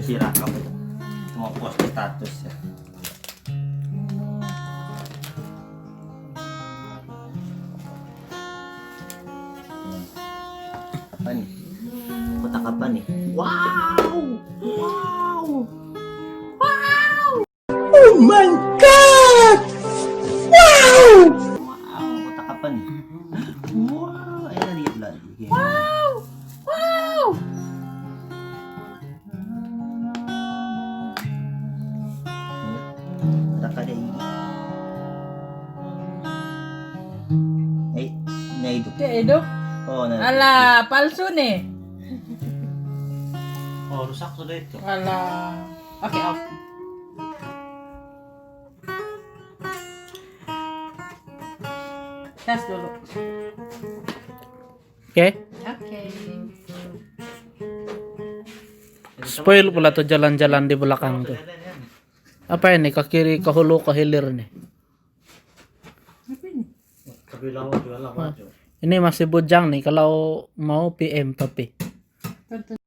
sira ka mo. Mga post status ya. Kapan nih? Kota kapan nih? Wow! Wow! Wow! Oh my God! Wow! Wow! Kota kapan nih? Wow! Ayan na lihat lagi. Wow! Wow! Ada kada ini. Naidok. Naidok? Oh, naidok. Ala, palsu nih. Oh, rusak sudah itu. Ala. Oke, off. Tes dulu. Oke. Oke. Spoil pula tuh jalan-jalan di belakang tuh. Apa ini? Ke kiri, ke hulu, ke hilir nih. Apa ini? Kabilang jual apa? Ini masih bujang nih. Kalau mau PM papi. Tentu.